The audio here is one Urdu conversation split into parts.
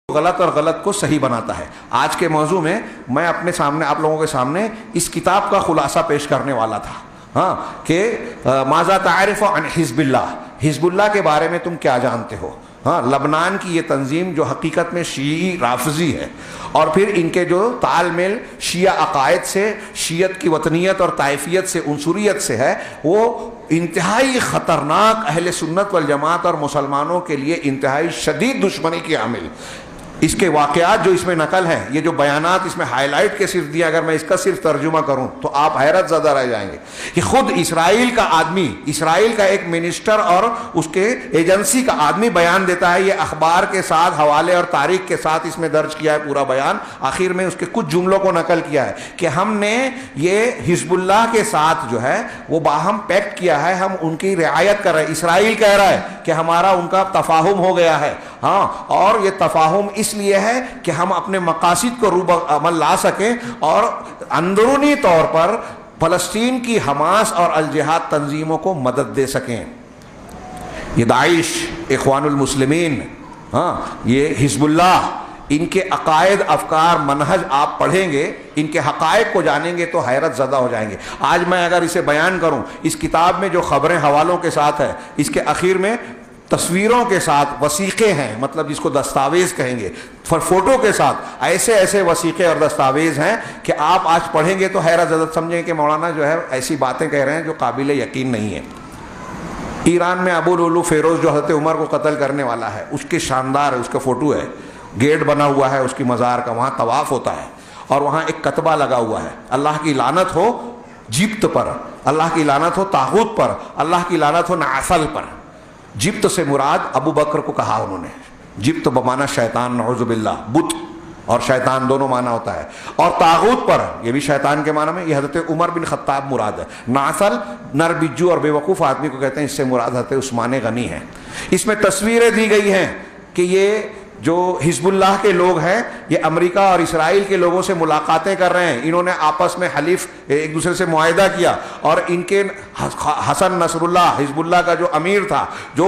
غلط اور غلط کو صحیح بناتا ہے۔ آج کے موضوع میں میں اپنے سامنے آپ لوگوں کے سامنے اس کتاب کا خلاصہ پیش کرنے والا تھا، ہاں، کہ ماذا تعرف عن حزب اللہ، حزب اللہ کے بارے میں تم کیا جانتے ہو؟ ہاں، لبنان کی یہ تنظیم جو حقیقت میں شیعی رافضی ہے، اور پھر ان کے جو تال میل شیعہ عقائد سے، شیعت کی وطنیت اور طائفیت سے، عنصریت سے ہے، وہ انتہائی خطرناک اہل سنت والجماعت اور مسلمانوں کے لیے انتہائی شدید دشمنی کی عامل۔ اس کے واقعات جو اس میں نقل ہیں، یہ جو بیانات اس میں ہائی لائٹ کے صرف دیا، اگر میں اس کا صرف ترجمہ کروں تو آپ حیرت زدہ رہ جائیں گے کہ خود اسرائیل کا آدمی، اسرائیل کا ایک منسٹر اور اس کے ایجنسی کا آدمی بیان دیتا ہے، یہ اخبار کے ساتھ حوالے اور تاریخ کے ساتھ اس میں درج کیا ہے پورا بیان، آخر میں اس کے کچھ جملوں کو نقل کیا ہے کہ ہم نے یہ حزب اللہ کے ساتھ جو ہے وہ باہم پیکٹ کیا ہے، ہم ان کی رعایت کر رہے ہیں۔ اسرائیل کہہ رہا ہے کہ ہمارا ان کا تفاہم ہو گیا ہے، ہاں، اور یہ تفاہم اس لیے ہے کہ ہم اپنے مقاصد کو روب عمل لا سکیں اور اندرونی طور پر فلسطین کی حماس اور الجہاد تنظیموں کو مدد دے سکیں۔ یہ داعش، اخوان المسلمین، ہاں، یہ حزب اللہ، ان کے عقائد، افکار، منہج آپ پڑھیں گے، ان کے حقائق کو جانیں گے تو حیرت زدہ ہو جائیں گے۔ آج میں اگر اسے بیان کروں، اس کتاب میں جو خبریں حوالوں کے ساتھ ہے، اس کے اخیر میں تصویروں کے ساتھ وثیقے ہیں، مطلب جس کو دستاویز کہیں گے، فوٹو کے ساتھ ایسے ایسے وثیقے اور دستاویز ہیں کہ آپ آج پڑھیں گے تو حیرت زدہ سمجھیں کہ مولانا جو ہے ایسی باتیں کہہ رہے ہیں جو قابل یقین نہیں ہے۔ ایران میں ابو لولو فیروز جو حضرت عمر کو قتل کرنے والا ہے، اس کے شاندار ہے، اس کا فوٹو ہے، گیٹ بنا ہوا ہے اس کی مزار کا، وہاں طواف ہوتا ہے اور وہاں ایک کتبہ لگا ہوا ہے، اللہ کی لعنت ہو جبت پر، اللہ کی لعنت ہو طاغوت پر، اللہ کی لعنت ہو نعسل پر۔ جبت سے مراد ابو بکر کو کہا انہوں نے، جبت بمانا شیطان، نعوذ باللہ، بت اور شیطان دونوں معنی ہوتا ہے، اور طاغوت پر، یہ بھی شیطان کے معنی میں، یہ حضرت عمر بن خطاب مراد ہے۔ نعسل نر بجو اور بے وقوف آدمی کو کہتے ہیں، اس سے مراد حضرت عثمان غنی ہے۔ اس میں تصویریں دی گئی ہیں کہ یہ جو حزب اللہ کے لوگ ہیں، یہ امریکہ اور اسرائیل کے لوگوں سے ملاقاتیں کر رہے ہیں، انہوں نے آپس میں حلیف ایک دوسرے سے معاہدہ کیا، اور ان کے حسن نصر اللہ، حزب اللہ کا جو امیر تھا، جو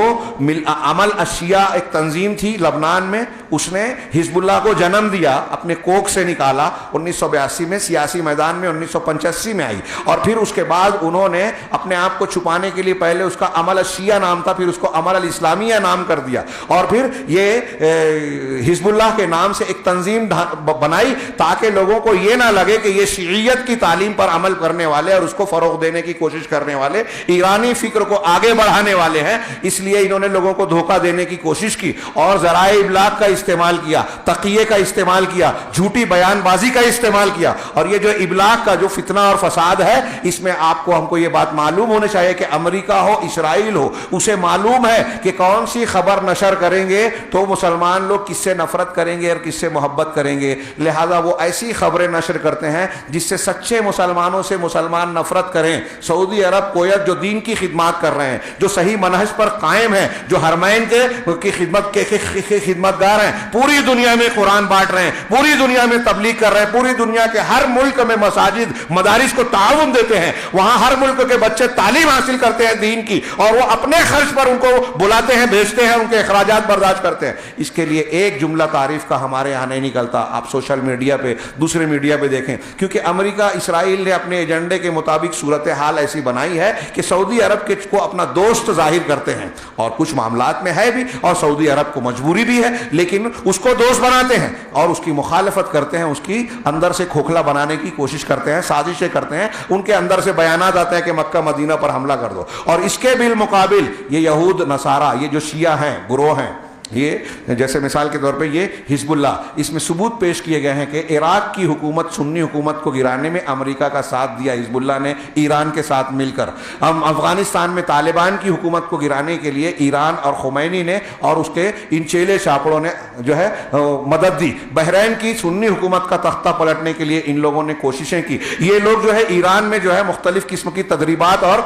عمل الشیعہ ایک تنظیم تھی لبنان میں، اس نے حزب اللہ کو جنم دیا، اپنے کوکھ سے نکالا 1982 میں، سیاسی میدان میں 1985 میں آئی، اور پھر اس کے بعد انہوں نے اپنے آپ کو چھپانے کے لیے پہلے اس کا عمل الشیعہ نام تھا، پھر اس کو عمل الاسلامیہ نام کر دیا، اور پھر یہ حزب اللہ کے نام سے ایک تنظیم بنائی تاکہ لوگوں کو یہ نہ لگے کہ یہ شیعیت کی تعلیم پر عمل کرنے والے اور اس کو فروغ دینے کی کوشش کرنے والے، ایرانی فکر کو آگے بڑھانے والے ہیں، اس لیے انہوں نے لوگوں کو دھوکہ دینے کی کوشش کی اور ذرائع ابلاغ کا استعمال کیا، تقیے کا استعمال کیا، جھوٹی بیان بازی کا استعمال کیا، اور یہ جو ابلاغ کا جو فتنہ اور فساد ہے، اس میں آپ کو ہم کو یہ بات معلوم ہونے چاہیے کہ امریکہ ہو، اسرائیل ہو، اسے معلوم ہے کہ کون سی خبر نشر کریں گے تو مسلمان لوگ کس سے نفرت کریں گے اور کس سے محبت کریں گے، لہذا وہ ایسی خبریں نشر کرتے ہیں جس سے سچے مسلمانوں سے مسلمان نفرت کریں۔ سعودی عرب، کویت جو دین کی خدمات کر رہے ہیں، جو صحیح منہج پر قائم ہیں، جو حرمین کی خدمت کے خدمتگار ہیں، پوری دنیا میں قرآن بانٹ رہے ہیں، پوری دنیا میں تبلیغ کر رہے ہیں، پوری دنیا کے ہر ملک میں مساجد، مدارس کو تعاون دیتے ہیں، وہاں ہر ملک کے بچے تعلیم حاصل کرتے ہیں دین کی، اور وہ اپنے خرچ پر ان کو بلاتے ہیں، بھیجتے ہیں، ان کے اخراجات برداشت کرتے ہیں۔ اس کے لیے ایک جملہ تعریف کا ہمارے یہاں نہیں نکلتا، آپ سوشل میڈیا پہ، دوسرے میڈیا پہ دیکھیں، کیونکہ امریکہ اسرائیل نے اپنے ایجنڈے کے مطابق صورتحال ایسی بنائی ہے کہ سعودی عرب کو اپنا دوست ظاہر کرتے ہیں، اور کچھ معاملات میں ہے بھی، اور سعودی عرب کو مجبوری بھی ہے، لیکن اس کو دوست بناتے ہیں اور اس کی مخالفت کرتے ہیں، اس کی اندر سے کھوکھلا بنانے کی کوشش کرتے ہیں، سازشیں کرتے ہیں، ان کے اندر سے بیانات آتے ہیں کہ مکہ مدینہ پر حملہ کر دو، اور اس کے بالمقابل یہ یہود نصارہ، یہ جو شیعہ ہیں، گروہ ہیں، یہ جیسے مثال کے طور پہ یہ حزب اللہ، اس میں ثبوت پیش کیے گئے ہیں کہ عراق کی حکومت، سنی حکومت کو گرانے میں امریکہ کا ساتھ دیا حزب اللہ نے ایران کے ساتھ مل کر، افغانستان میں طالبان کی حکومت کو گرانے کے لیے ایران اور خمینی نے اور اس کے ان چیلے چاپڑوں نے جو ہے مدد دی، بحرین کی سنی حکومت کا تختہ پلٹنے کے لیے ان لوگوں نے کوششیں کی، یہ لوگ جو ہے ایران میں جو ہے مختلف قسم کی تدریبات اور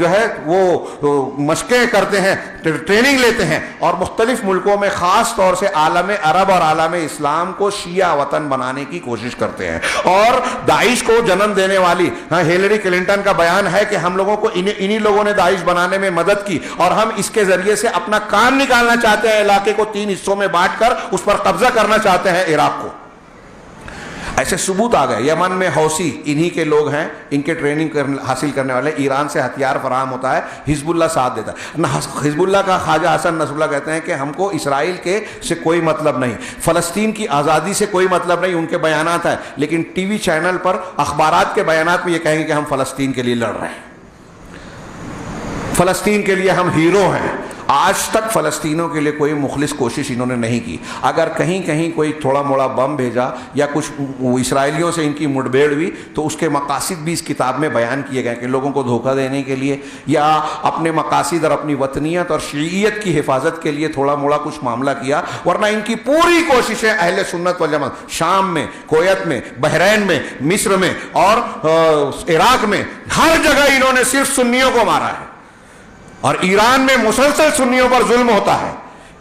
جو ہے وہ مشقیں کرتے ہیں، ٹریننگ لیتے ہیں، اور مختلف ملکوں ملکوں میں خاص طور سے عالم عرب اور عالم اسلام کو شیعہ وطن بنانے کی کوشش کرتے ہیں، اور داعش کو جنم دینے والی ہیلری کلنٹن کا بیان ہے کہ ہم لوگوں کو انہی لوگوں نے داعش بنانے میں مدد کی، اور ہم اس کے ذریعے سے اپنا کام نکالنا چاہتے ہیں، علاقے کو 3 حصوں میں بانٹ کر اس پر قبضہ کرنا چاہتے ہیں، عراق کو۔ ایسے ثبوت آ گئے۔ یمن میں حوثی انہی کے لوگ ہیں، ان کے ٹریننگ حاصل کرنے والے، ایران سے ہتھیار فراہم ہوتا ہے، حزب اللہ ساتھ دیتا ہے۔ حزب اللہ کا خواجہ حسن نصر اللہ کہتے ہیں کہ ہم کو اسرائیل کے سے کوئی مطلب نہیں، فلسطین کی آزادی سے کوئی مطلب نہیں، ان کے بیانات ہیں، لیکن ٹی وی چینل پر اخبارات کے بیانات میں یہ کہیں گے کہ ہم فلسطین کے لیے لڑ رہے ہیں، فلسطین کے لیے ہم ہیرو ہیں۔ آج تک فلسطینیوں کے لیے کوئی مخلص کوشش انہوں نے نہیں کی۔ اگر کہیں کہیں کوئی تھوڑا موڑا بم بھیجا یا کچھ اسرائیلیوں سے ان کی مٹبھیڑ ہوئی تو اس کے مقاصد بھی اس کتاب میں بیان کیے گئے کہ لوگوں کو دھوکہ دینے کے لیے یا اپنے مقاصد اور اپنی وطنیت اور شیعیت کی حفاظت کے لیے تھوڑا موڑا کچھ معاملہ کیا، ورنہ ان کی پوری کوششیں اہل سنت والجماعت شام میں، کویت میں، بحرین میں، مصر میں اور عراق میں ہر جگہ انہوں نے صرف سنیوں کو مارا ہے، اور ایران میں مسلسل سنیوں پر ظلم ہوتا ہے۔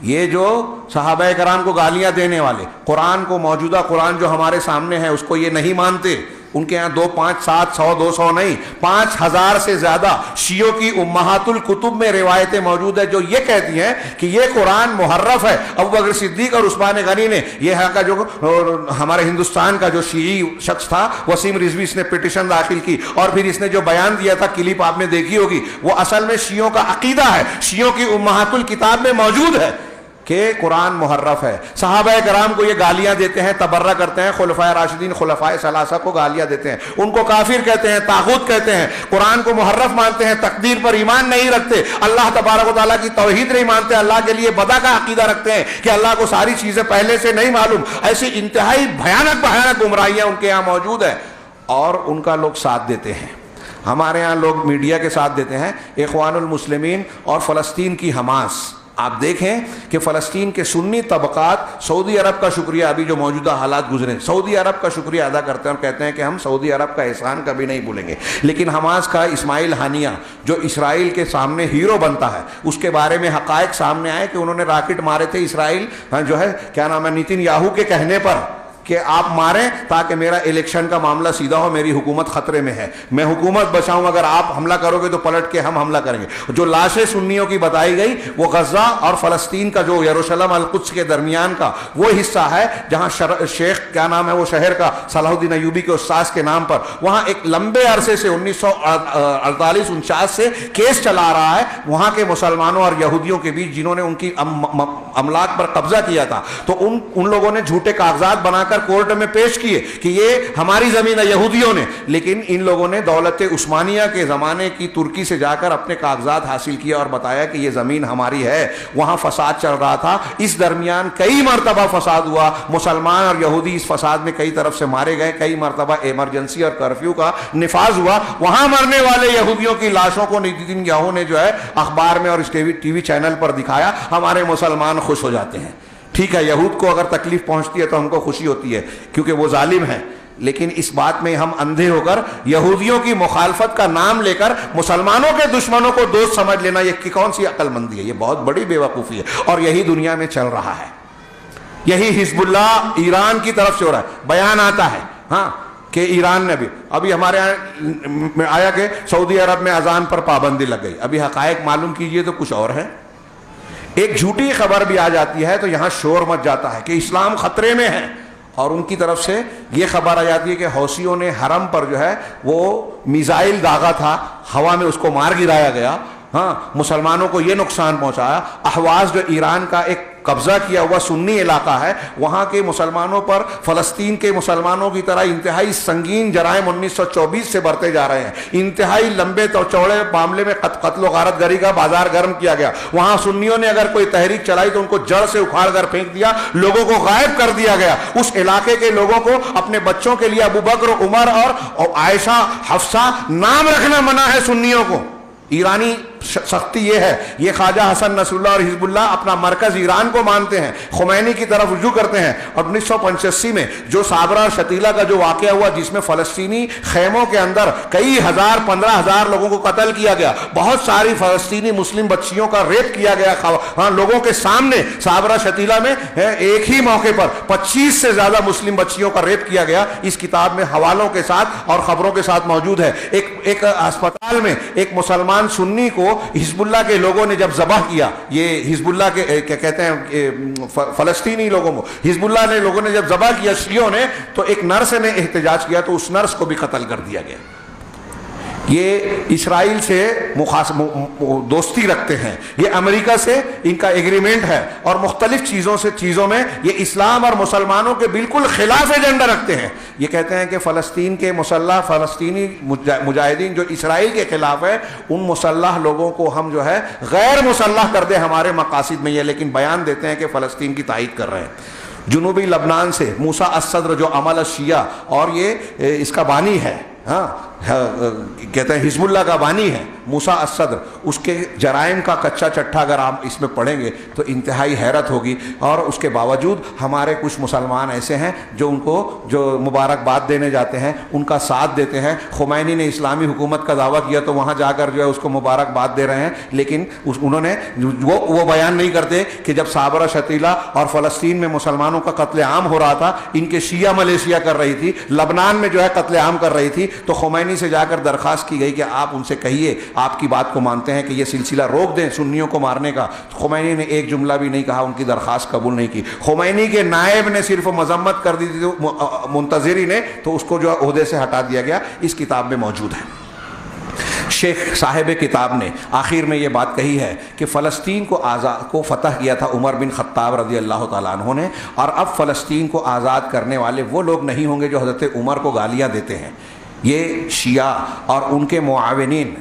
یہ جو صحابہ کرام کو گالیاں دینے والے، قرآن کو، موجودہ قرآن جو ہمارے سامنے ہے اس کو یہ نہیں مانتے، ان کے ہاں 2 5 7 100 200 نہیں، 5000 سے زیادہ شیعوں کی امہات الکتب میں روایتیں موجود ہیں جو یہ کہتی ہیں کہ یہ قرآن محرف ہے۔ ابو بکر صدیق اور عثمان غنی نے یہ کا جو ہمارے ہندوستان کا جو شیعی شخص تھا وسیم رضوی، اس نے پٹیشن داخل کی اور پھر اس نے جو بیان دیا تھا، کلپ آپ نے دیکھی ہوگی، وہ اصل میں شیعوں کا عقیدہ ہے، شیعوں کی امہات الکتاب میں موجود ہے کہ قرآن محرف ہے۔ صحابہ کرام کو یہ گالیاں دیتے ہیں، تبرہ کرتے ہیں، خلفائے راشدین، خلفائے ثلاثہ کو گالیاں دیتے ہیں، ان کو کافر کہتے ہیں، طاغوت کہتے ہیں، قرآن کو محرف مانتے ہیں، تقدیر پر ایمان نہیں رکھتے، اللہ تبارک و تعالیٰ کی توحید نہیں مانتے، اللہ کے لیے بدا کا عقیدہ رکھتے ہیں کہ اللہ کو ساری چیزیں پہلے سے نہیں معلوم۔ ایسی انتہائی بھیانک گمراہیاں ان کے یہاں موجود ہے، اور ان کا لوگ ساتھ دیتے ہیں۔ ہمارے ہاں لوگ میڈیا کے ساتھ دیتے ہیں، اخوان المسلمین اور فلسطین کی حماس۔ آپ دیکھیں کہ فلسطین کے سنی طبقات سعودی عرب کا شکریہ، ابھی جو موجودہ حالات گزرے، سعودی عرب کا شکریہ ادا کرتے ہیں اور کہتے ہیں کہ ہم سعودی عرب کا احسان کبھی نہیں بھولیں گے، لیکن حماس کا اسماعیل ہانیہ جو اسرائیل کے سامنے ہیرو بنتا ہے، اس کے بارے میں حقائق سامنے آئے کہ انہوں نے راکٹ مارے تھے اسرائیل جو ہے کیا نام ہے نیتن یاہو کے کہنے پر کہ آپ ماریں تاکہ میرا الیکشن کا معاملہ سیدھا ہو، میری حکومت خطرے میں ہے، میں حکومت بچاؤں، اگر آپ حملہ کرو گے تو پلٹ کے ہم حملہ کریں گے۔ جو لاشیں سنیوں کی بتائی گئی وہ غزہ اور فلسطین کا جو یروشلم القدس کے درمیان کا وہ حصہ ہے جہاں شیخ کیا نام ہے وہ شہر کا صلاح الدین ایوبی کے استاذ کے نام پر وہاں ایک لمبے عرصے سے 1948-49 سے کیس چلا رہا ہے وہاں کے مسلمانوں اور یہودیوں کے بیچ، جنہوں نے ان کی املاک پر قبضہ کیا تھا، تو ان لوگوں نے جھوٹے کاغذات بنا کر کورٹ میں پیش کیے کہ یہ ہماری زمین ہے یہودیوں نے، لیکن ان لوگوں نے دولت عثمانیہ کے زمانے کی ترکی سے جا کر اپنے کاغذات حاصل کیا اور بتایا کہ یہ زمین ہماری ہے۔ وہاں فساد چل رہا تھا، اس درمیان کئی مرتبہ فساد ہوا، مسلمان اور یہودی اس فساد میں کئی طرف سے مارے گئے، کئی مرتبہ ایمرجنسی اور کرفیو کا نفاذ ہوا۔ وہاں مرنے والے یہودیوں کی لاشوں کو نیتن یاہو نے جو ہے اخبار میں اور اس ٹی وی چینل پر دکھایا، ہمارے مسلمان خوش ہو جاتے ہیں۔ ٹھیک ہے، یہود کو اگر تکلیف پہنچتی ہے تو ہم کو خوشی ہوتی ہے کیونکہ وہ ظالم ہیں، لیکن اس بات میں ہم اندھے ہو کر یہودیوں کی مخالفت کا نام لے کر مسلمانوں کے دشمنوں کو دوست سمجھ لینا، یہ کون سی عقل مندی ہے؟ یہ بہت بڑی بے وقوفی ہے، اور یہی دنیا میں چل رہا ہے۔ یہی حزب اللہ ایران کی طرف سے ہو رہا ہے۔ بیان آتا ہے ہاں کہ ایران نے بھی ابھی ہمارے یہاں آیا کہ سعودی عرب میں اذان پر پابندی لگ گئی، ابھی حقائق معلوم کیجئے تو کچھ اور ہے۔ ایک جھوٹی خبر بھی آ جاتی ہے تو یہاں شور مچ جاتا ہے کہ اسلام خطرے میں ہے، اور ان کی طرف سے یہ خبر آ جاتی ہے کہ حوثیوں نے حرم پر جو ہے وہ میزائل داغا تھا، ہوا میں اس کو مار گرایا گیا، ہاں مسلمانوں کو یہ نقصان پہنچایا۔ احواز جو ایران کا ایک قبضہ کیا ہوا سنی علاقہ ہے، وہاں کے مسلمانوں پر فلسطین کے مسلمانوں کی طرح انتہائی سنگین جرائم 1924 سے برتے جا رہے ہیں۔ انتہائی لمبے تو چوڑے معاملے میں قتل و غارت گری کا بازار گرم کیا گیا۔ وہاں سنیوں نے اگر کوئی تحریک چلائی تو ان کو جڑ سے اکھاڑ کر پھینک دیا، لوگوں کو غائب کر دیا گیا۔ اس علاقے کے لوگوں کو اپنے بچوں کے لیے ابو بکر، عمر اور عائشہ، حفصہ نام رکھنا منع ہے سنیوں کو۔ ایرانی سختی یہ ہے، یہ خواجہ حسن نصر اللہ اور حزب اللہ اپنا مرکز ایران کو مانتے ہیں، خمینی کی طرف رجوع کرتے ہیں. اور 1985 میں جو صابرہ اور شتیلہ کا جو واقعہ ہوا جس میں فلسطینی خیموں کے اندر کئی ہزار 15,000 لوگوں کو قتل کیا گیا، بہت ساری فلسطینی مسلم بچیوں کا ریپ کیا گیا لوگوں کے سامنے. صابرہ شتیلہ میں ایک ہی موقع پر 25 سے زیادہ مسلم بچیوں کا ریپ کیا گیا. اس کتاب میں حوالوں کے ساتھ اور خبروں کے ساتھ موجود ہے. ایک ہسپتال میں ایک مسلمان سنی کو حزب اللہ کے لوگوں نے جب ذبح کیا، یہ حزب اللہ کے کیا کہتے ہیں فلسطینی لوگوں کو حزب اللہ نے لوگوں نے جب ذبح کیا شیعوں نے، تو ایک نرس نے احتجاج کیا تو اس نرس کو بھی قتل کر دیا گیا. یہ اسرائیل سے دوستی رکھتے ہیں، یہ امریکہ سے ان کا ایگریمنٹ ہے، اور مختلف چیزوں میں یہ اسلام اور مسلمانوں کے بالکل خلاف ایجنڈا رکھتے ہیں. یہ کہتے ہیں کہ فلسطین کے مسلح فلسطینی مجاہدین جو اسرائیل کے خلاف ہے، ان مسلح لوگوں کو ہم جو ہے غیر مسلح کر دیں ہمارے مقاصد میں یہ، لیکن بیان دیتے ہیں کہ فلسطین کی تائید کر رہے ہیں. جنوبی لبنان سے موسیٰ الصدر جو عمل الشیعہ اور یہ اس کا بانی ہے، کہتے ہیں حزب اللہ کا بانی ہے موسیٰ الصدر، اس کے جرائم کا کچا چٹھا اگر آپ اس میں پڑھیں گے تو انتہائی حیرت ہوگی. اور اس کے باوجود ہمارے کچھ مسلمان ایسے ہیں جو ان کو جو مبارکباد دینے جاتے ہیں ان کا ساتھ دیتے ہیں. خمینی نے اسلامی حکومت کا دعویٰ کیا تو وہاں جا کر جو ہے اس کو مبارکباد دے رہے ہیں، لیکن انہوں نے وہ بیان نہیں کرتے کہ جب صابرہ شتیلہ اور فلسطین میں مسلمانوں کا قتل عام ہو رہا تھا، ان کے شیعہ ملیشیا کر رہی تھی، لبنان میں جو ہے قتل عام کر رہی تھی، تو خمینی سے جا کر درخواست کی گئی کہ آپ ان سے کہیے آپ کی بات کو مانتے ہیں کہ یہ سلسلہ روک دیں سنیوں کو مارنے کا. خمینی نے ایک جملہ بھی نہیں کہا، ان کی درخواست قبول نہیں کی. خمینی کے نائب نے صرف مذمت کر دی تھی منتظری نے، تو اس کو جو عہدے سے ہٹا دیا گیا. اس کتاب میں موجود ہے. شیخ صاحب کتاب نے آخر میں یہ بات کہی ہے کہ فلسطین کو فتح کیا تھا عمر بن خطاب رضی اللہ تعالیٰ عنہ نے، اور اب فلسطین کو آزاد کرنے والے وہ لوگ نہیں ہوں گے جو حضرت عمر کو گالیاں دیتے ہیں. یہ شیعہ اور ان کے معاونین.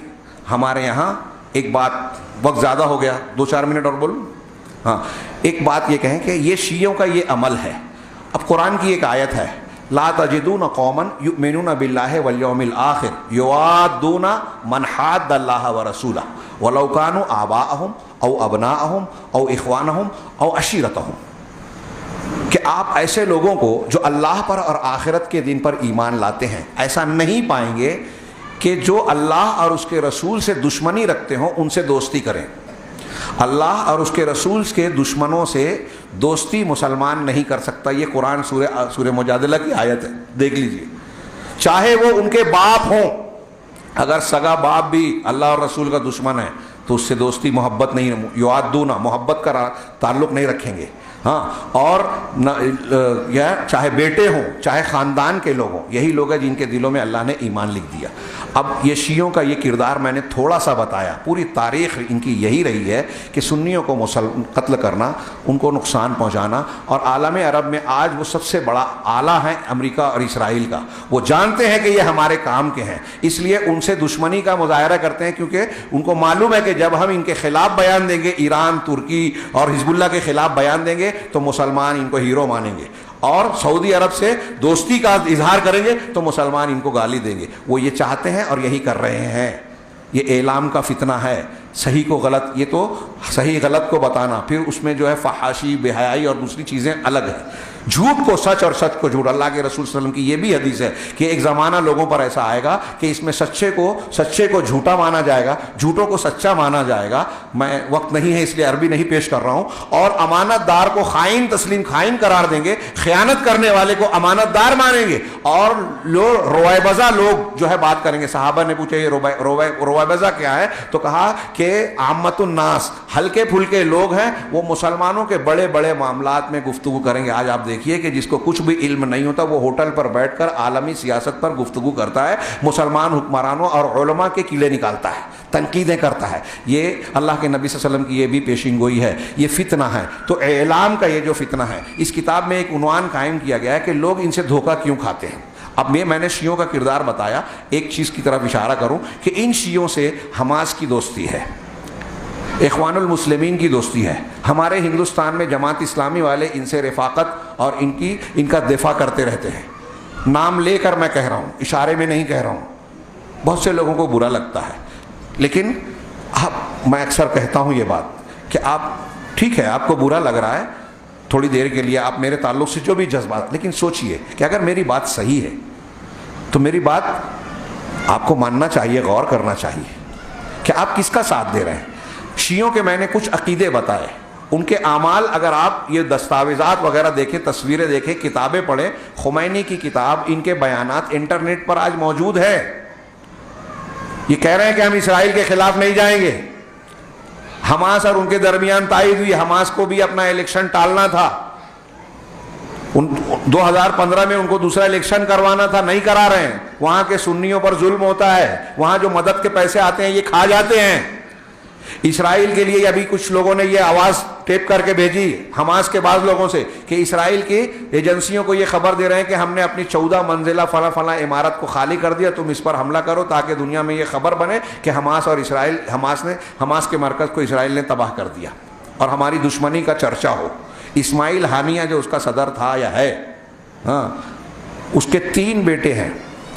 ہمارے یہاں ایک بات، وقت زیادہ ہو گیا، 2-4 منٹ اور بولوں. ہاں، ایک بات یہ کہیں کہ یہ شیعوں کا یہ عمل ہے. اب قرآن کی ایک آیت ہے، لا تجدون قوما یؤمنون باللہ والیوم الآخر یوادون من حاد اللہ ورسولہ ولو کانوا آباءہم او ابناءہم او اخوانہم او عشیرتہم. کہ آپ ایسے لوگوں کو جو اللہ پر اور آخرت کے دن پر ایمان لاتے ہیں ایسا نہیں پائیں گے کہ جو اللہ اور اس کے رسول سے دشمنی رکھتے ہوں ان سے دوستی کریں. اللہ اور اس کے رسول کے دشمنوں سے دوستی مسلمان نہیں کر سکتا. یہ قرآن سورہ مجادلہ کی آیت ہے، دیکھ لیجئے. چاہے وہ ان کے باپ ہوں، اگر سگا باپ بھی اللہ اور رسول کا دشمن ہے تو اس سے دوستی محبت نہیں، یوادون محبت کا تعلق نہیں رکھیں گے. ہاں، اور چاہے بیٹے ہوں چاہے خاندان کے لوگ ہوں، یہی لوگ ہیں جن کے دلوں میں اللہ نے ایمان لکھ دیا. اب یہ شیعوں کا یہ کردار میں نے تھوڑا سا بتایا. پوری تاریخ ان کی یہی رہی ہے کہ سنیوں کو قتل کرنا، ان کو نقصان پہنچانا. اور عالم عرب میں آج وہ سب سے بڑا آلہ ہے امریکہ اور اسرائیل کا. وہ جانتے ہیں کہ یہ ہمارے کام کے ہیں، اس لیے ان سے دشمنی کا مظاہرہ کرتے ہیں، کیونکہ ان کو معلوم ہے کہ جب ہم ان کے خلاف بیان دیں گے، ایران، ترکی اور حزب اللہ کے خلاف بیان دیں گے تو مسلمان ان کو ہیرو مانیں گے، اور سعودی عرب سے دوستی کا اظہار کریں گے تو مسلمان ان کو گالی دیں گے. وہ یہ چاہتے ہیں اور یہی کر رہے ہیں. یہ اعلام کا فتنہ ہے، صحیح کو غلط، یہ تو صحیح غلط کو بتانا، پھر اس میں جو ہے فحاشی، بے حیائی اور دوسری چیزیں الگ ہیں. جھوٹ کو سچ اور سچ کو جھوٹ. اللہ کے رسول صلی اللہ علیہ وسلم کی یہ بھی حدیث ہے کہ ایک زمانہ لوگوں پر ایسا آئے گا کہ اس میں سچے کو جھوٹا مانا جائے گا، جھوٹوں کو سچا مانا جائے گا. میں وقت نہیں ہے اس لیے عربی نہیں پیش کر رہا ہوں. اور امانت دار کو خائن خائن قرار دیں گے، خیانت کرنے والے کو امانت دار مانیں گے. اور رویبضہ لوگ جو ہے بات کریں گے. صحابہ نے پوچھا یہ رویبضہ کیا ہے؟ تو کہا کہ عامت الناس، ہلکے پھلکے لوگ ہیں، وہ مسلمانوں کے بڑے بڑے معاملات میں گفتگو کریں گے. آج آپ دیکھیے کہ جس کو کچھ بھی علم نہیں ہوتا وہ ہوٹل پر بیٹھ کر عالمی سیاست پر گفتگو کرتا ہے، مسلمان حکمرانوں اور علماء کے کیلے نکالتا ہے، تنقیدیں کرتا ہے. یہ اللہ کے نبی صلی اللہ علیہ وسلم کی یہ بھی پیشین گوئی ہے. یہ فتنہ ہے. تو اعلام کا یہ جو فتنہ ہے، اس کتاب میں ایک عنوان قائم کیا گیا ہے کہ لوگ ان سے دھوکہ کیوں کھاتے ہیں. اب میں نے شیعوں کا کردار بتایا. ایک چیز کی طرف اشارہ کروں کہ ان شیعوں سے حماس کی دوستی ہے، اخوان المسلمین کی دوستی ہے. ہمارے ہندوستان میں جماعت اسلامی والے ان سے رفاقت اور ان کا دفاع کرتے رہتے ہیں. نام لے کر میں کہہ رہا ہوں، اشارے میں نہیں کہہ رہا ہوں. بہت سے لوگوں کو برا لگتا ہے، لیکن میں اکثر کہتا ہوں یہ بات کہ آپ ٹھیک ہے آپ کو برا لگ رہا ہے تھوڑی دیر کے لیے آپ میرے تعلق سے جو بھی جذبات، لیکن سوچئے کہ اگر میری بات صحیح ہے تو میری بات آپ کو ماننا چاہیے، غور کرنا چاہیے کہ آپ کس کا ساتھ دے رہے ہیں۔ شیعوں کے میں نے کچھ عقیدے بتائے، ان کے اعمال اگر آپ یہ دستاویزات وغیرہ دیکھیں، تصویریں دیکھیں، کتابیں پڑھیں، خمینی کی کتاب، ان کے بیانات انٹرنیٹ پر آج موجود ہے۔ یہ کہہ رہے ہیں کہ ہم اسرائیل کے خلاف نہیں جائیں گے، حماس اور ان کے درمیان تائید ہوئی، حماس کو بھی اپنا الیکشن ٹالنا تھا، 2015 میں ان کو دوسرا الیکشن کروانا تھا، نہیں کرا رہے ہیں، وہاں کے سنیوں پر ظلم ہوتا ہے، وہاں جو مدد کے پیسے آتے ہیں یہ کھا جاتے ہیں۔ اسرائیل کے لیے ابھی کچھ لوگوں نے یہ آواز ٹیپ کر کے بھیجی حماس کے بعض لوگوں سے کہ اسرائیل کی ایجنسیوں کو یہ خبر دے رہے ہیں کہ ہم نے اپنی 14 منزلہ فلاں فلاں عمارت کو خالی کر دیا، تم اس پر حملہ کرو تاکہ دنیا میں یہ خبر بنے کہ حماس اور اسرائیل، حماس کے مرکز کو اسرائیل نے تباہ کر دیا اور ہماری دشمنی کا چرچا ہو۔ اسماعیل ہانیہ جو اس کا صدر تھا یا ہے، ہاں، اس کے 3 بیٹے ہیں،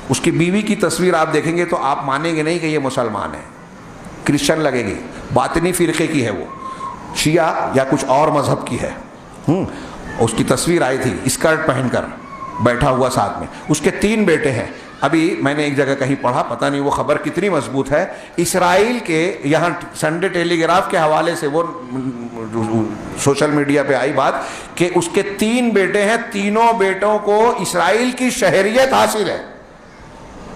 اس کی بیوی کی تصویر آپ دیکھیں گے تو آپ مانیں گے نہیں کہ یہ مسلمان ہے، کرسچن لگے گی، باطنی فرقے کی ہے، وہ شیعہ یا کچھ اور مذہب کی ہے۔ اس کی تصویر آئی تھی اسکرٹ پہن کر بیٹھا ہوا ساتھ میں، اس کے 3 بیٹے ہیں۔ ابھی میں نے ایک جگہ کہیں پڑھا، پتہ نہیں وہ خبر کتنی مضبوط ہے، اسرائیل کے یہاں سنڈے ٹیلی گراف کے حوالے سے وہ سوشل میڈیا پہ آئی بات کہ اس کے 3 بیٹے ہیں، تینوں بیٹوں کو اسرائیل کی شہریت حاصل ہے،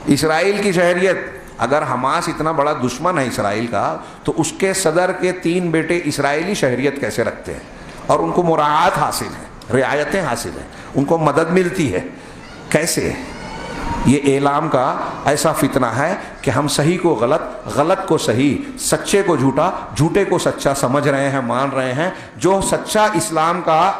اسرائیل کی شہریت۔ اگر حماس اتنا بڑا دشمن ہے اسرائیل کا تو اس کے صدر کے 3 بیٹے اسرائیلی شہریت کیسے رکھتے ہیں اور ان کو مراعات حاصل ہیں، رعایتیں حاصل ہیں، ان کو مدد ملتی ہے، کیسے؟ یہ اعلام کا ایسا فتنہ ہے کہ ہم صحیح کو غلط، غلط کو صحیح، سچے کو جھوٹا، جھوٹے کو سچا سمجھ رہے ہیں، مان رہے ہیں۔ جو سچا اسلام کا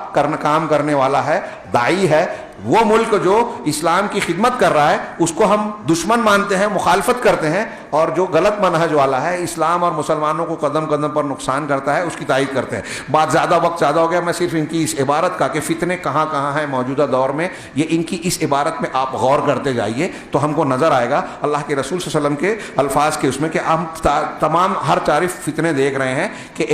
کام کرنے والا ہے، داعی ہے، وہ ملک جو اسلام کی خدمت کر رہا ہے اس کو ہم دشمن مانتے ہیں، مخالفت کرتے ہیں، اور جو غلط منہج والا ہے، اسلام اور مسلمانوں کو قدم قدم پر نقصان کرتا ہے، اس کی تائید کرتے ہیں۔ وقت زیادہ ہو گیا، میں صرف ان کی اس عبارت کا کہ فتنے کہاں کہاں ہیں موجودہ دور میں، یہ ان کی اس عبارت میں آپ غور کرتے جائیے تو ہم کو نظر آئے گا اللہ کے رسول صلی اللہ علیہ وسلم کے الفاظ کے اس میں کہ ہم تمام ہر طرف فتنے دیکھ رہے ہیں کہ